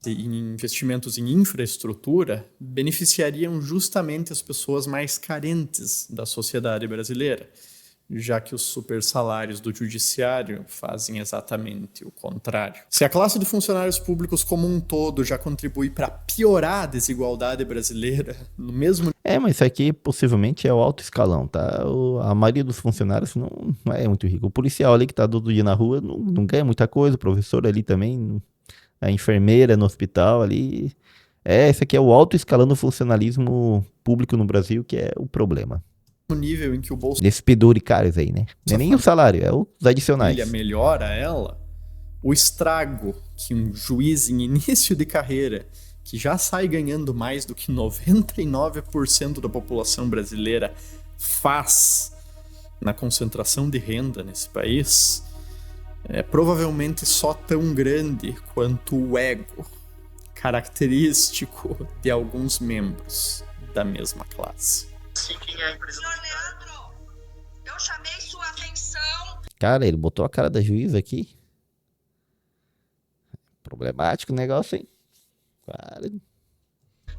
E em investimentos em infraestrutura, beneficiariam justamente as pessoas mais carentes da sociedade brasileira. já que os super salários do judiciário fazem exatamente o contrário. Se a classe de funcionários públicos como um todo já contribui para piorar a desigualdade brasileira, no mesmo... Mas isso aqui possivelmente é o alto escalão, tá? A maioria dos funcionários não é muito rico. O policial ali que tá todo dia na rua não ganha muita coisa, o professor ali também, a enfermeira no hospital ali. Esse aqui é o alto escalão do funcionalismo público no Brasil, que é o problema. nível em que o Bolsa Desses penduricários aí, né? Não é nem o salário, é os adicionais. Família melhora ela, o estrago que um juiz em início de carreira, que já sai ganhando mais do que 99% da população brasileira, faz na concentração de renda nesse país, é provavelmente só tão grande quanto o ego característico de alguns membros da mesma classe. Senhor Leandro, eu chamei sua atenção. Cara, ele botou a cara da juíza aqui. Problemático o negócio, hein? Cara.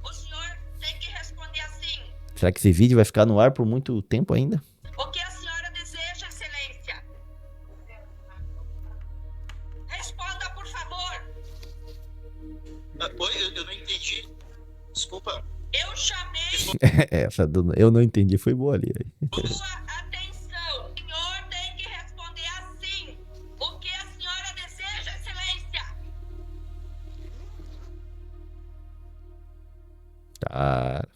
O senhor tem que responder assim. Será que esse vídeo vai ficar no ar por muito tempo ainda? O que a senhora deseja, excelência? Responda, por favor. Oi, eu não entendi. Desculpa. Eu chamei Essa do eu não entendi foi boa ali. sua atenção. O senhor tem que responder assim. O que a senhora deseja, excelência? Cara.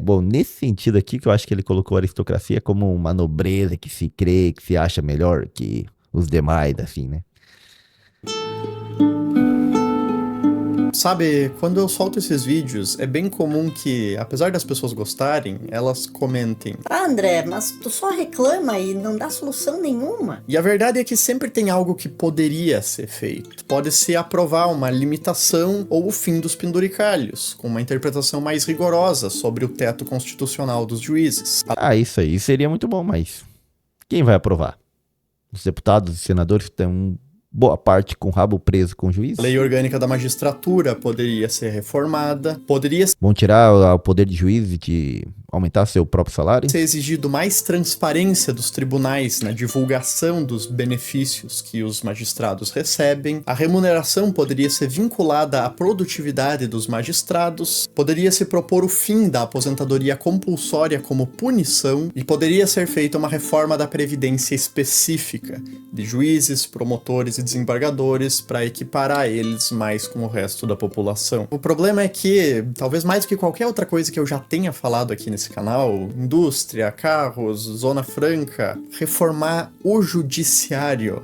Bom, nesse sentido aqui que eu acho que ele colocou a aristocracia como uma nobreza que se crê, que se acha melhor que os demais, assim, né? Sabe, quando eu solto esses vídeos, é bem comum que, apesar das pessoas gostarem, elas comentem. Ah, André, mas tu só reclama e não dá solução nenhuma. E a verdade é que sempre tem algo que poderia ser feito. Pode ser aprovar uma limitação ou o fim dos penduricalhos, com uma interpretação mais rigorosa sobre o teto constitucional dos juízes. Isso aí seria muito bom, mas quem vai aprovar? Os deputados e senadores estão boa parte com o rabo preso com o juiz? A lei orgânica da magistratura poderia ser reformada, Vão tirar o poder de juiz e de aumentar seu próprio salário? ser exigido mais transparência dos tribunais na divulgação dos benefícios que os magistrados recebem, a remuneração poderia ser vinculada à produtividade dos magistrados, poderia se propor o fim da aposentadoria compulsória como punição e poderia ser feita uma reforma da previdência específica de juízes, promotores e desembargadores para equiparar eles mais com o resto da população. O problema é que, talvez mais do que qualquer outra coisa que eu já tenha falado aqui nesse canal, indústria, carros, zona franca, reformar o judiciário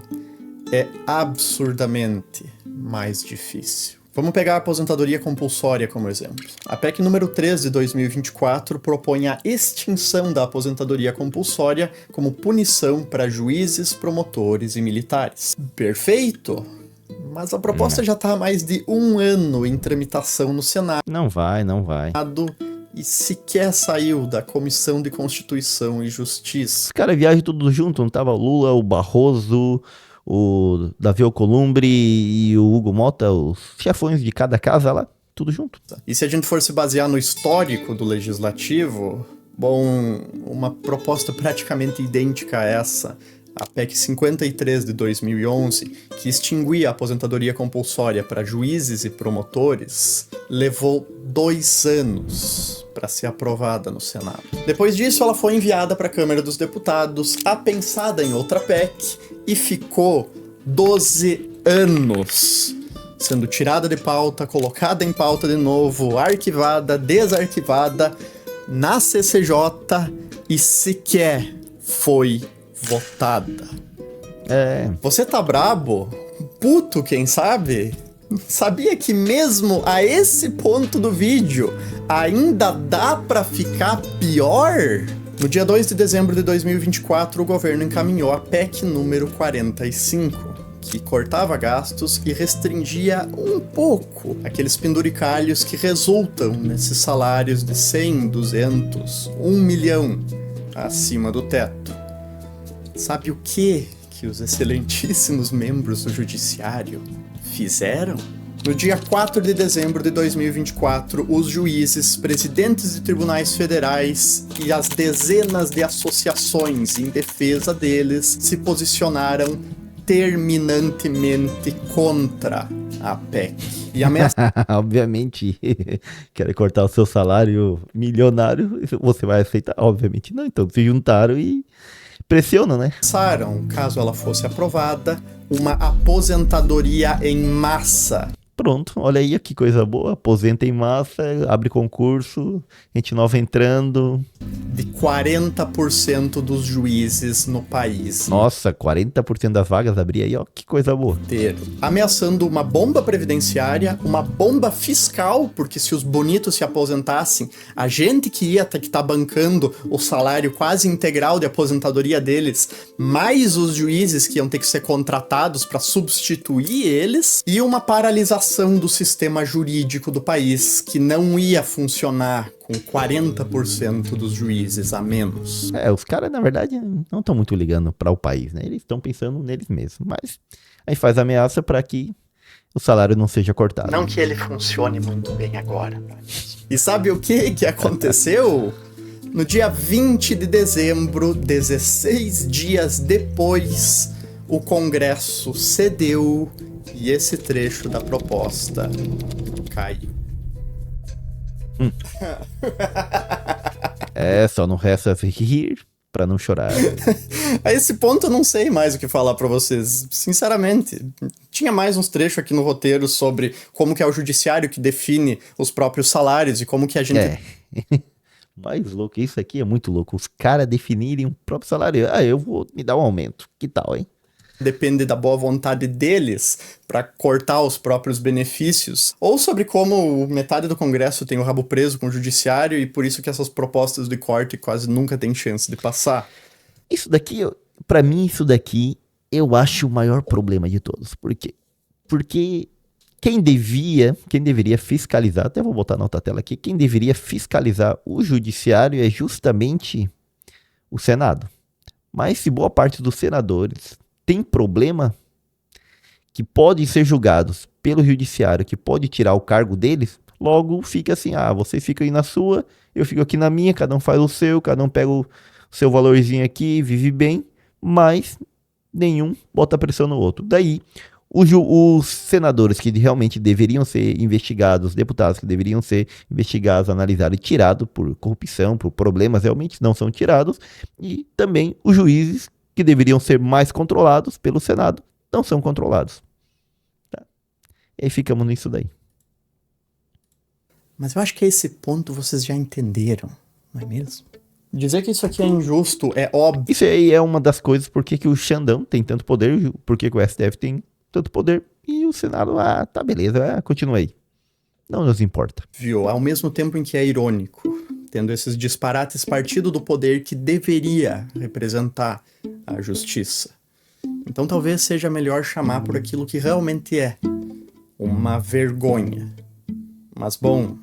é absurdamente mais difícil. Vamos pegar a aposentadoria compulsória como exemplo. A PEC número 13 de 2024 propõe a extinção da aposentadoria compulsória como punição para juízes, promotores e militares. Perfeito! Mas a proposta já está há mais de 1 ano em tramitação no Senado. Não vai. E sequer saiu da Comissão de Constituição e Justiça. Os caras viajam tudo junto, não tava o Lula, o Barroso, o Davi Alcolumbre e o Hugo Mota, os chefões de cada casa lá, tudo junto. E se a gente for se basear no histórico do Legislativo, bom, uma proposta praticamente idêntica a essa, a PEC 53 de 2011, que extinguia a aposentadoria compulsória para juízes e promotores, levou 2 anos para ser aprovada no Senado. Depois disso, ela foi enviada para a Câmara dos Deputados, apensada em outra PEC, e ficou 12 anos sendo tirada de pauta, colocada em pauta de novo, arquivada, desarquivada na CCJ e sequer foi votada. Você tá brabo? Puto, quem sabe? Sabia que mesmo a esse ponto do vídeo ainda dá pra ficar pior? No dia 2 de dezembro de 2024, o governo encaminhou a PEC número 45, que cortava gastos e restringia um pouco aqueles penduricalhos que resultam nesses salários de 100, 200, 1 milhão acima do teto. Sabe o que os excelentíssimos membros do judiciário fizeram? No dia 4 de dezembro de 2024, os juízes, presidentes de tribunais federais e as dezenas de associações em defesa deles se posicionaram terminantemente contra a PEC. E ameaçaram Obviamente, querem cortar o seu salário milionário, você vai aceitar? Obviamente não. Então se juntaram e pressionam, né? caso ela fosse aprovada, uma aposentadoria em massa. Pronto, olha aí que coisa boa. Aposenta em massa, abre concurso, gente nova entrando. De 40% dos juízes no país Nossa, 40% das vagas abrir aí, ó, que coisa boa. inteiro. Ameaçando uma bomba previdenciária, uma bomba fiscal, porque se os bonitos se aposentassem, a gente que ia que tá bancando o salário quase integral de aposentadoria deles, mais os juízes que iam ter que ser contratados para substituir eles, e uma paralisação do sistema jurídico do país, que não ia funcionar com 40% dos juízes a menos. Os caras, na verdade, não estão muito ligando para o país, né? Eles estão pensando neles mesmos. Mas aí faz ameaça para que o salário não seja cortado. Não que ele funcione muito bem agora. E sabe o que aconteceu? No dia 20 de dezembro, 16 dias depois, o Congresso cedeu e esse trecho da proposta caiu. Só não resta rir pra não chorar. A esse ponto eu não sei mais o que falar pra vocês, sinceramente. Tinha mais uns trechos aqui no roteiro sobre como que é o judiciário que define os próprios salários e como que a gente... Mais louco, isso aqui é muito louco. Os caras definirem o próprio salário. Eu vou me dar um aumento. Que tal, hein? Depende da boa vontade deles para cortar os próprios benefícios, ou sobre como metade do Congresso tem o rabo preso com o judiciário e por isso que essas propostas de corte quase nunca têm chance de passar. Isso daqui, pra mim, isso daqui eu acho o maior problema de todos. Por quê? Porque quem deveria fiscalizar, até vou botar na outra tela aqui, quem deveria fiscalizar o judiciário é justamente o Senado. Mas se boa parte dos senadores tem problema que podem ser julgados pelo judiciário, que pode tirar o cargo deles, logo fica assim, vocês ficam aí na sua, eu fico aqui na minha, cada um faz o seu, cada um pega o seu valorzinho aqui, vive bem, mas nenhum bota pressão no outro. Daí, os senadores que realmente deveriam ser investigados, os deputados que deveriam ser investigados, analisados e tirados por corrupção, por problemas, realmente não são tirados, e também os juízes que deveriam ser mais controlados pelo Senado, não são controlados. Tá? E aí ficamos nisso daí. Mas eu acho que a esse ponto vocês já entenderam, não é mesmo? Dizer que isso aqui é injusto é óbvio. Isso aí é uma das coisas porque que o Xandão tem tanto poder, porque que o STF tem tanto poder, e o Senado, tá beleza, continua aí. Não nos importa. Ao mesmo tempo em que é irônico, tendo esses disparates partido do poder que deveria representar a justiça. Então talvez seja melhor chamar por aquilo que realmente é, uma vergonha. Mas bom,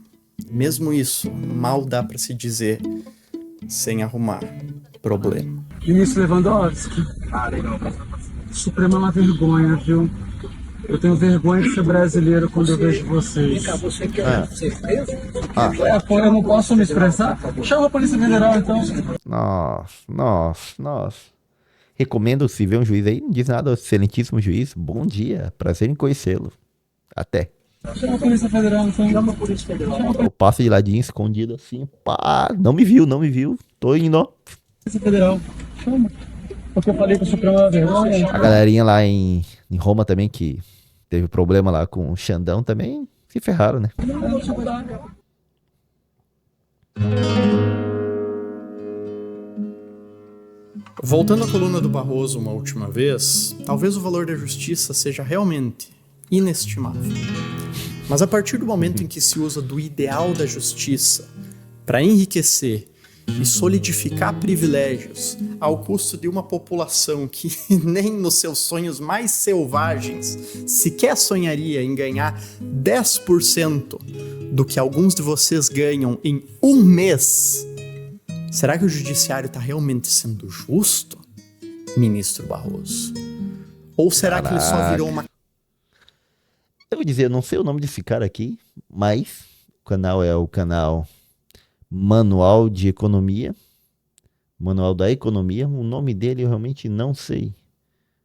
mesmo isso, mal dá pra se dizer sem arrumar problema. Ministro Lewandowski, o Supremo é uma vergonha, viu? Eu tenho vergonha de ser brasileiro quando eu vejo vocês. Você quer certeza? Eu não posso me expressar? Chama a Polícia Federal, então. Nossa. Recomendo, se vê um juiz aí, não diz nada, excelentíssimo juiz, bom dia, prazer em conhecê-lo. Até. Chama a Polícia Federal, então. Chama a Polícia Federal. Eu passo de ladinho, escondido assim, não me viu, tô indo, ó. Polícia Federal, chama. Porque eu falei que o Supremo é uma vergonha. A galerinha lá em Roma também, que teve problema lá com o Xandão, também se ferraram, né? Voltando à coluna do Barroso uma última vez, talvez o valor da justiça seja realmente inestimável. Mas a partir do momento em que se usa do ideal da justiça para enriquecer e solidificar privilégios ao custo de uma população que nem nos seus sonhos mais selvagens sequer sonharia em ganhar 10% do que alguns de vocês ganham em um mês, será que o judiciário está realmente sendo justo, ministro Barroso? Ou será que ele só virou uma... Eu vou dizer, eu não sei o nome desse cara aqui, mas o canal é o canal Manual de Economia. Manual da Economia. O nome dele eu realmente não sei.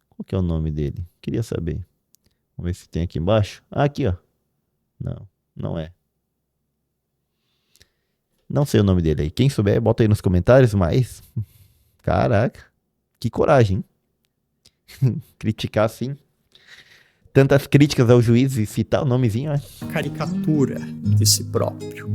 Qual que é o nome dele? Queria saber. Vamos ver se tem aqui embaixo. Ah, aqui, ó. Não, não é. Não sei o nome dele aí. Quem souber, bota aí nos comentários, mas... Caraca, que coragem, hein? Criticar assim. Tantas críticas ao juiz e citar o nomezinho, né? Caricatura de si próprio.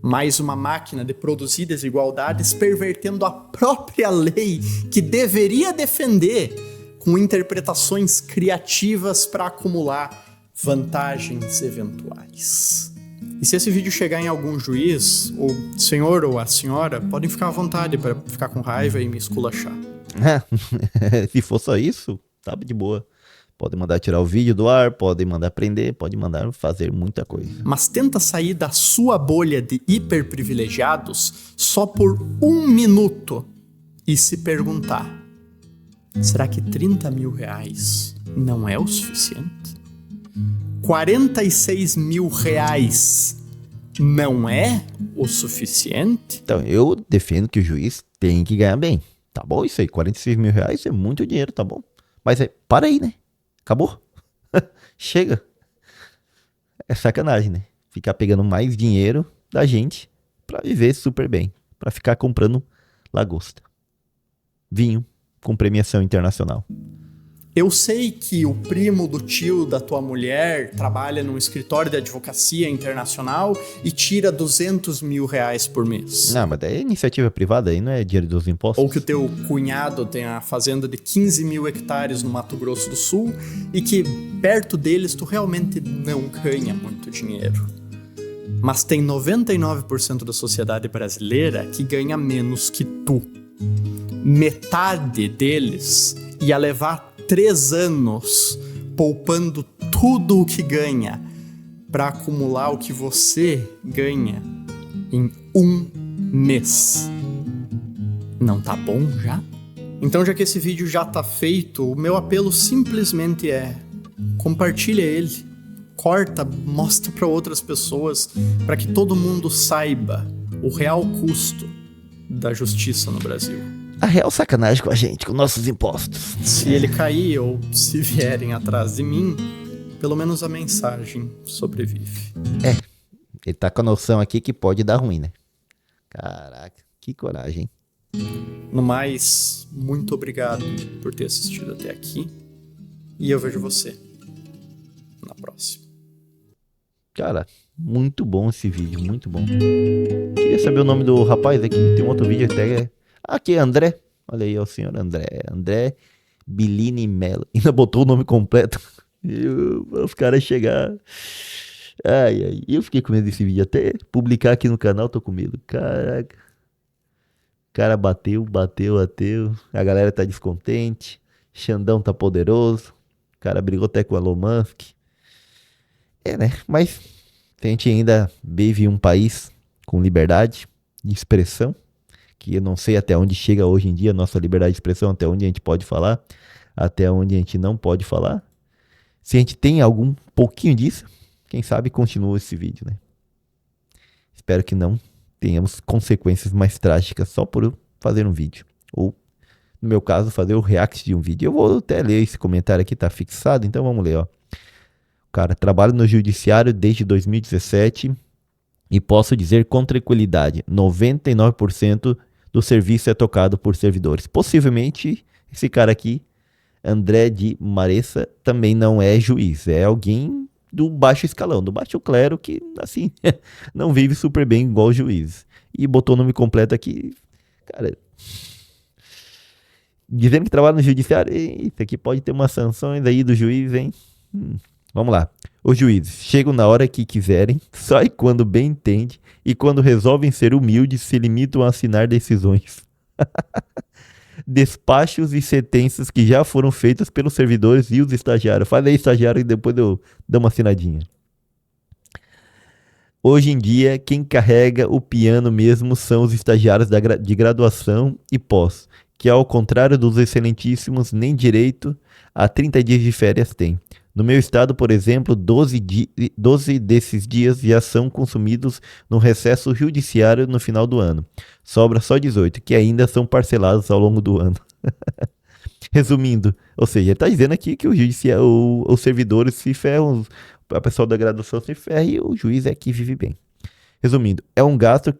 Mais uma máquina de produzir desigualdades, pervertendo a própria lei que deveria defender, com interpretações criativas para acumular vantagens eventuais. E se esse vídeo chegar em algum juiz, o senhor ou a senhora, podem ficar à vontade para ficar com raiva e me esculachar. Se for só isso, tá de boa. Podem mandar tirar o vídeo do ar, podem mandar prender, podem mandar fazer muita coisa. Mas tenta sair da sua bolha de hiperprivilegiados só por 1 minuto e se perguntar: será que 30 mil reais não é o suficiente? 46 mil reais não é o suficiente? Então, eu defendo que o juiz tem que ganhar bem. Tá bom isso aí, 46 mil reais é muito dinheiro, tá bom. Mas para aí, né? Acabou. Chega. É sacanagem, né? Ficar pegando mais dinheiro da gente pra viver super bem. Pra ficar comprando lagosta. Vinho com premiação internacional. Eu sei que o primo do tio da tua mulher trabalha num escritório de advocacia internacional e tira 200 mil reais por mês. Não, mas é iniciativa privada aí, não é dinheiro dos impostos. Ou que o teu cunhado tem a fazenda de 15 mil hectares no Mato Grosso do Sul e que perto deles tu realmente não ganha muito dinheiro. Mas tem 99% da sociedade brasileira que ganha menos que tu. Metade deles ia levar 3 anos poupando tudo o que ganha para acumular o que você ganha em 1 mês. Não tá bom já? Então, já que esse vídeo já tá feito, o meu apelo simplesmente é: compartilha ele, corta, mostra para outras pessoas, para que todo mundo saiba o real custo da justiça no Brasil. A real sacanagem com a gente, com nossos impostos. Se ele cair ou se vierem atrás de mim, pelo menos a mensagem sobrevive. Ele tá com a noção aqui que pode dar ruim, né? Caraca, que coragem. No mais, muito obrigado por ter assistido até aqui. E eu vejo você na próxima. Cara, muito bom esse vídeo, muito bom. Queria saber o nome do rapaz aqui, tem um outro vídeo até... Aqui, André. Olha aí, é o senhor André. André Bellini Mello. Ainda botou o nome completo. Os caras chegar. Ai. Eu fiquei com medo desse vídeo. Até publicar aqui no canal, tô com medo. Caraca. O cara bateu. A galera tá descontente. Xandão tá poderoso. O cara brigou até com o Elon Musk. Né? Mas a gente ainda vive em um país com liberdade de expressão. Que eu não sei até onde chega hoje em dia a nossa liberdade de expressão, até onde a gente pode falar, até onde a gente não pode falar. Se a gente tem algum pouquinho disso, quem sabe continua esse vídeo, né? Espero que não tenhamos consequências mais trágicas só por eu fazer um vídeo. Ou, no meu caso, fazer o react de um vídeo. Eu vou até ler esse comentário aqui, tá fixado, então vamos ler, ó. O cara trabalha no judiciário desde 2017 e posso dizer com tranquilidade, 99% do serviço é tocado por servidores. Possivelmente, esse cara aqui, André de Maressa, também não é juiz. É alguém do baixo escalão, do baixo clero, que, assim, não vive super bem igual os juízes. E botou o nome completo aqui. Cara, dizendo que trabalha no judiciário, isso aqui pode ter umas sanções aí do juiz, hein? Vamos lá. Os juízes chegam na hora que quiserem, saem quando bem entende e quando resolvem ser humildes se limitam a assinar decisões. Despachos e sentenças que já foram feitas pelos servidores e os estagiários. Faz aí, estagiário, e depois eu dou uma assinadinha. Hoje em dia, quem carrega o piano mesmo são os estagiários de graduação e pós, que ao contrário dos excelentíssimos, nem direito a 30 dias de férias têm. No meu estado, por exemplo, 12 desses dias já são consumidos no recesso judiciário no final do ano. Sobra só 18, que ainda são parcelados ao longo do ano. Resumindo, ou seja, ele está dizendo aqui que os servidores se ferram, a pessoa da graduação se ferra e o juiz é que vive bem. Resumindo, é um gasto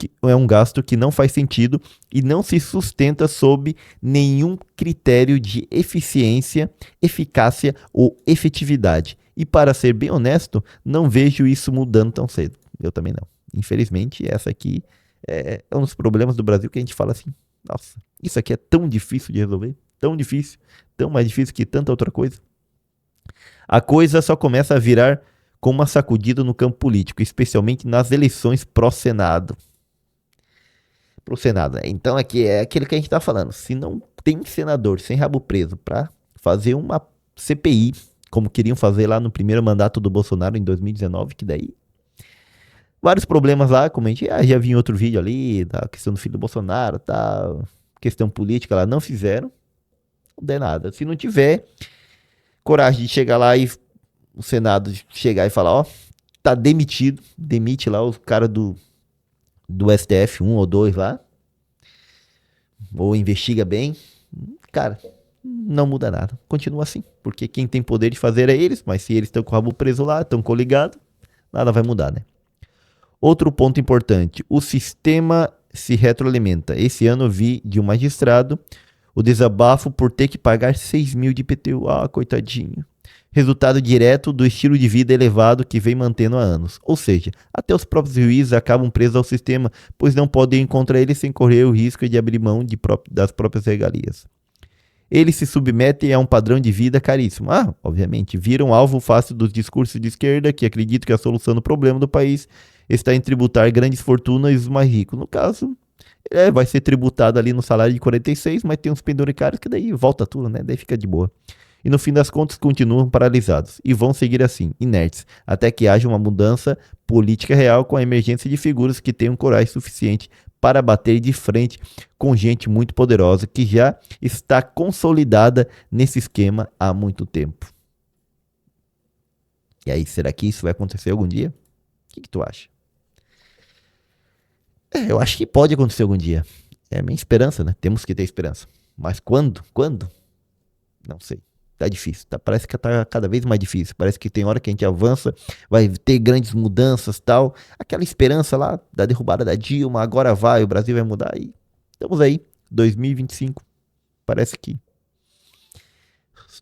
que não faz sentido e não se sustenta sob nenhum critério de eficiência, eficácia ou efetividade. E para ser bem honesto, não vejo isso mudando tão cedo. Eu também não. Infelizmente, essa aqui é um dos problemas do Brasil que a gente fala assim, nossa, isso aqui é tão difícil de resolver, tão difícil, tão mais difícil que tanta outra coisa. A coisa só começa a virar com uma sacudida no campo político, especialmente nas eleições pró-Senado. Pro Senado, né? Então aqui é aquilo que a gente tá falando. Se não tem senador sem rabo preso para fazer uma CPI, como queriam fazer lá no primeiro mandato do Bolsonaro em 2019, que daí vários problemas lá, como a gente já viu em outro vídeo ali, da questão do filho do Bolsonaro, tá, questão política lá, não fizeram, não der nada. Se não tiver coragem de chegar lá e o Senado chegar e falar, ó, tá demitido, demite lá os caras do STF, um ou dois lá, ou investiga bem, cara, não muda nada, continua assim, porque quem tem poder de fazer é eles, mas se eles estão com o rabo preso lá, estão coligados, nada vai mudar, né? Outro ponto importante, o sistema se retroalimenta. Esse ano eu vi de um magistrado o desabafo por ter que pagar 6 mil de IPTU, coitadinho. Resultado direto do estilo de vida elevado que vem mantendo há anos. Ou seja, até os próprios juízes acabam presos ao sistema, pois não podem ir contra ele sem correr o risco de abrir mão das próprias regalias. Eles se submetem a um padrão de vida caríssimo. Obviamente, viram alvo fácil dos discursos de esquerda que acreditam que a solução do problema do país está em tributar grandes fortunas e os mais ricos. No caso, vai ser tributado ali no salário de 46, mas tem uns penduricários que daí volta tudo, né? Daí fica de boa. E no fim das contas continuam paralisados e vão seguir assim, inertes, até que haja uma mudança política real com a emergência de figuras que tenham coragem suficiente para bater de frente com gente muito poderosa que já está consolidada nesse esquema há muito tempo. E aí, será que isso vai acontecer algum dia? O que tu acha? Eu acho que pode acontecer algum dia. É a minha esperança, né? Temos que ter esperança. Mas quando? Quando? Não sei. Tá difícil, parece que tá cada vez mais difícil, parece que tem hora que a gente avança, vai ter grandes mudanças tal, aquela esperança lá da derrubada da Dilma, agora vai, o Brasil vai mudar e estamos aí, 2025, parece que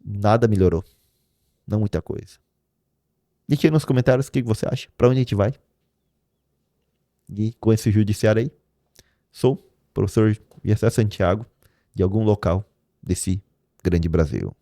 nada melhorou, não muita coisa. Deixa aí nos comentários o que você acha, pra onde a gente vai, e com esse judiciário aí, sou o professor Jessé Santiago, de algum local desse grande Brasil.